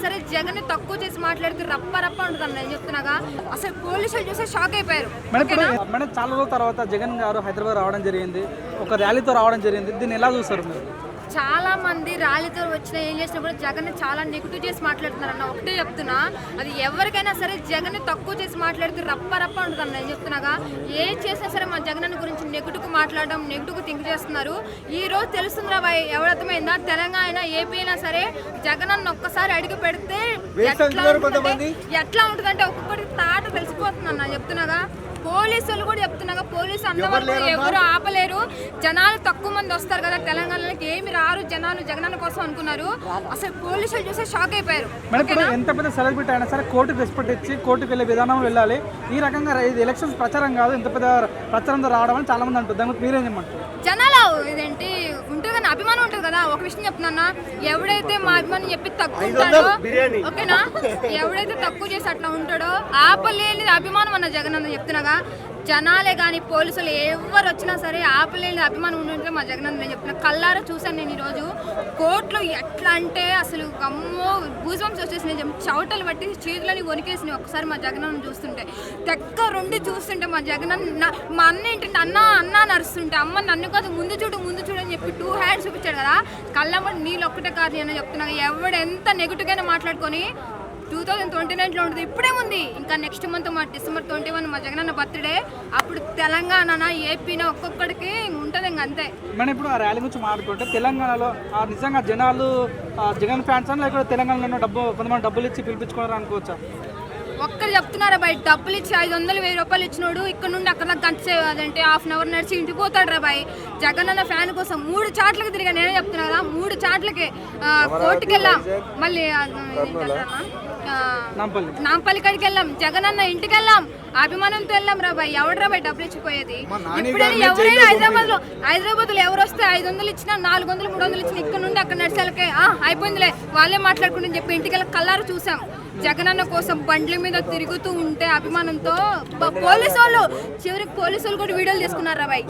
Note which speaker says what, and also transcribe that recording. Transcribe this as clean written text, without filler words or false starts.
Speaker 1: సరే జగన్ తక్కువ చేసి మాట్లాడితే రప్ప రప్ప ఉంటుంది నేను చెప్తున్నాగా. అసలు పోలీసులు చూస్తే షాక్ అయిపోయారు.
Speaker 2: మేడం చాలా రోజుల తర్వాత జగన్ గారు హైదరాబాద్ రావడం జరిగింది, ఒక ర్యాలీతో రావడం జరిగింది. దీన్ని ఎలా చూస్తారు మీరు?
Speaker 1: చాలా మంది ర్యాలీతో వచ్చిన ఏం చేసినా కూడా జగన్ చాలా నెగిటివ్ చేసి మాట్లాడుతున్నారన్న. ఒకటే చెప్తున్నా, అది ఎవరికైనా సరే జగన్ తక్కువ చేసి మాట్లాడితే రప్ప రప్ప ఉంటుంది నేను చెప్తున్నాగా. ఏం చేసినా సరే మన జగన్ గురించి నెగిటివ్గా మాట్లాడడం, నెగిటివ్గా థింక్ చేస్తున్నారు. ఈ రోజు తెలుస్తుందిరా బాయ్, ఎవరర్థమైందా? తెలంగాణ ఏపీ అయినా సరే జగన్ అన్న ఒక్కసారి అడిగి పెడితే ఎట్లా ఉంటుందంటే ఒక్కొక్కటి తాట తెలిసిపోతుంది అన్న చెప్తున్నాగా. పోలీసులు కూడా చెప్తున్నాగా, పోలీసు అన్నవాళ్ళు ఎవరు ఆపలేరు. జనాలు తక్కువ మంది వస్తారు కదా తెలంగాణలోకి, ఏమి రారు జనాలు జగనన్న కోసం అనుకున్నారు. అసలు పోలీసులు చూస్తే షాక్ అయిపోయారు.
Speaker 2: ఎంత పెద్ద సెలబ్రిటీ అయినా సరే కోర్టుకు రెస్పెక్ట్ ఇచ్చి కోర్టుకు వెళ్ళే విధానం వెళ్ళాలి. ఈ రకంగా ఇది ఎలక్షన్స్ ప్రచారం కాదు, ఇంత పెద్ద ప్రచారంతో రావడం అని చాలా మంది అంటారు. దానికి మీరేం చెప్పమంటారు?
Speaker 1: జనాలు ఇదేంటి ఉంటుంది కానీ అభిమానం ఉంటుంది కదా. ఒక విషయం చెప్తున్నా, ఎవడైతే మా అభిమానం చెప్పి తక్కువ ఉంటాడో ఓకేనా, ఎవడైతే తక్కువ చేసి అట్లా ఉంటాడో ఆపలేని అభిమానం అన్న జగన్ అన్న చెప్తున్నాగా. జనాలే కానీ పోలీసులు ఎవరు వచ్చినా సరే ఆపలేని అభిమానం ఉంటే మా జగన్ నేను చెప్తున్నా. కళ్ళారా చూశాను నేను ఈరోజు కోర్టులో. ఎట్లా అంటే అసలు అమ్మో భూజంస్ వచ్చేసినాయి, చౌటలు బట్టి చేతులని వణికేసినాయి ఒకసారి మా జగన్ చూస్తుంటే. దగ్గరుండి చూస్తుంటే మా జగన్ మా అన్న ఏంటంటే అన్న అన్న నడుస్తుంటే, అమ్మ నన్ను కాదు ముందు చూడు అని చెప్పి 2 హ్యాండ్స్ చూపించాడు కదా. కళ్ళమ్మడి నీళ్ళు ఒక్కటే కాదు నేను చెప్తున్నా. ఎవడెంత నెగిటివ్గానే మాట్లాడుకొని 2029లో ఉంటుంది, ఇప్పుడే ఉంది. ఇంకా నెక్స్ట్ మంత్ మా December 21 మా జగనన్న బర్త్డే. అప్పుడు తెలంగాణ ఏపీన ఒక్కొక్కడికి ఉంటుంది ఇంక అంతే.
Speaker 2: మనం ఇప్పుడు ఆ ర్యాలీ గురించి మాట్లాడుకుంటే తెలంగాణలో నిజంగా జనాలు జగన్ ఫ్యాన్స్ అని, లేకపోతే తెలంగాణలో కొంతమంది డబ్బులు ఇచ్చి పిలిపించుకున్నారు అనుకోవచ్చా?
Speaker 1: ఒక్కరు చెప్తున్నారా బాయ్, డబ్బులు ఇచ్చి 500 1000 రూపాయలు ఇచ్చినోడు ఇక్కడ నుండి అక్కడ గంట అదంటే ½ అవర్ నడిచి ఇంటికి పోతాడు రా బాయ్. జగన్ అన్న ఫ్యాన్ కోసం 3 చాట్లకి తిరిగా. నేనే చెప్తున్నా కదా, 3 చాట్లకి కోర్టుకి వెళ్ళాం, మళ్ళీ నాంపల్లి కాడికి వెళ్ళాం, జగన్ అన్న ఇంటికి వెళ్ళాం, అభిమానంతో వెళ్ళాం రా బాయ్. ఎవడరా బాయ్ డబ్బులు ఇచ్చిపోయేది? ఇప్పుడైనా ఎవరైనా హైదరాబాద్ లో ఎవరు వస్తే 500 ఇచ్చినా 400 300 ఇచ్చినా ఇక్కడ నుండి అక్కడ నడిచేళ్ళకే అయిపోయిందిలే వాళ్ళే మాట్లాడుకుంటూ చెప్పి ఇంటికి వెళ్ళి కళ్ళారు చూసాం. జగనన్న కోసం బండ్ల మీద తిరుగుతూ ఉంటే అభిమానంతో పోలీసు వాళ్ళు చివరికి పోలీసు వాళ్ళు కూడా వీడియోలు తీసుకున్నారా బాయ్.